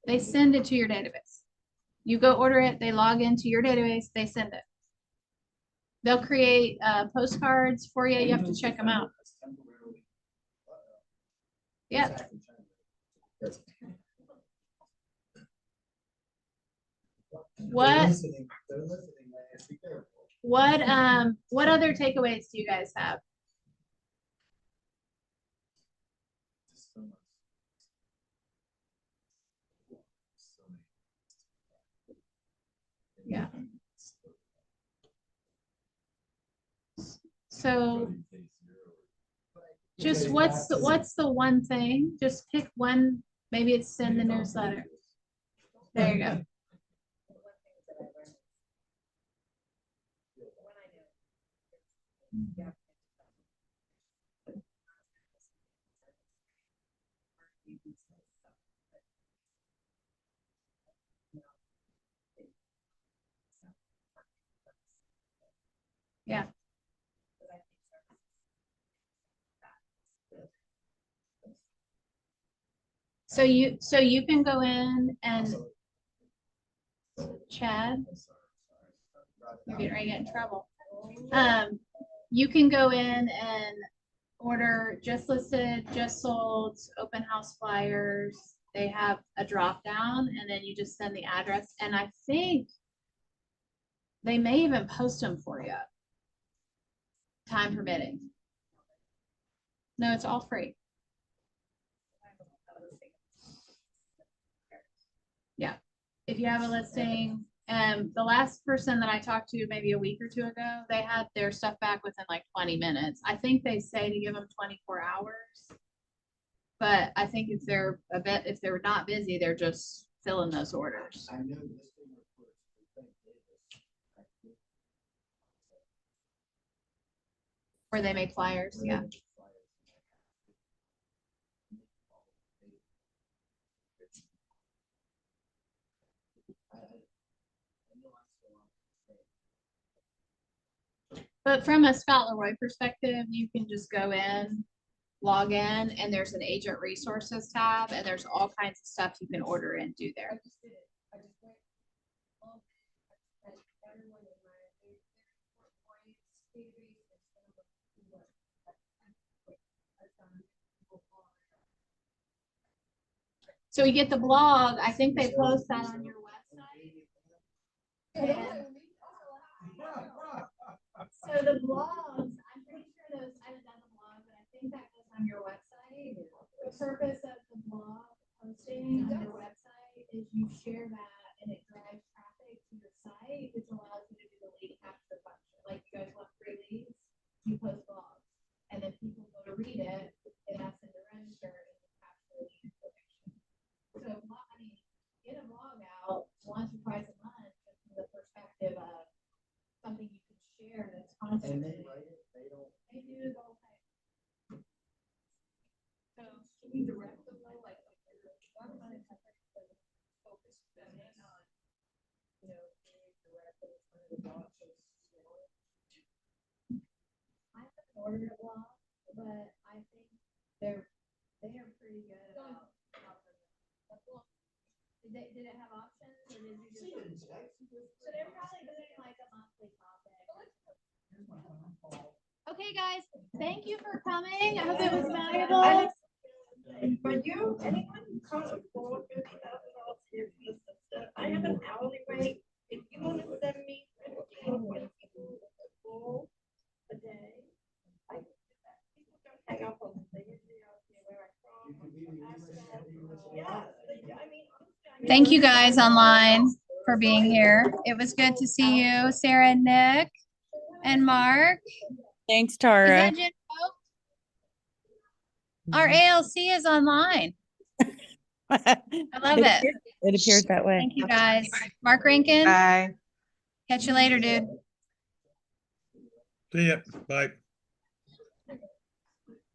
They send it to your database. You go order it, they log into your database, they send it. They'll create postcards for you. You have to check them out. Yep. What other takeaways do you guys have? Yeah. So just what's the one thing? Just pick one, maybe it's send the newsletter. There you go. Yeah. So you can go in and Chad, you're getting ready to get in trouble. You can go in and order just listed, just sold, open house flyers. They have a drop down and then you just send the address. And I think they may even post them for you, time permitting. No, it's all free. Yeah. If you have a listing, the last person that I talked to maybe a week or two ago, they had their stuff back within like 20 minutes. I think they say to give them 24 hours. But I think if they're not busy, they're just filling those orders. I know this thing Where they make flyers, yeah. But from a Scott Leroy perspective, you can just go in, log in, and there's an agent resources tab, and there's all kinds of stuff you can order and do there. So you get the blog. I think they post that on your website. So the blogs, I'm pretty sure those, I haven't done the blog, but I think that goes on your website. The purpose of the blog posting on your website is you share that and it drives traffic to your site, which allows you to do the lead capture function. Like you guys want free leads, you post blogs. And then people go to read it, and ask them to register and you capture the information. So, I mean, get a blog out once or twice a month, just from the perspective of something you can share that's And constantly. they write it, they don't. They do the whole thing. So, Can you direct them though, like, what about if I focus spending on, you know, being direct in front of the blog posts, you know? I haven't ordered a blog, but I think they are pretty good about. Did it have options or did you She just? didn't check. So they're probably doing like a monthly topic. Okay, guys, thank you for coming. I hope it was valuable. For you, anyone who can't afford $50,000 a year for this stuff, I have an hourly rate. If you want to send me 15 or 20 people a call a day, I can do that. People don't hang up on me. They usually ask me where I'm You from. can be the Yeah, I mean, honestly, Thank you guys online for being here. It was good to see you, Sarah and Nick and Mark. Thanks, Is Tara. that Jen? Our ALC is online. I love it. It appears that way. Thank you guys. Mark Rankin, Bye. catch you later, dude. See ya. Bye.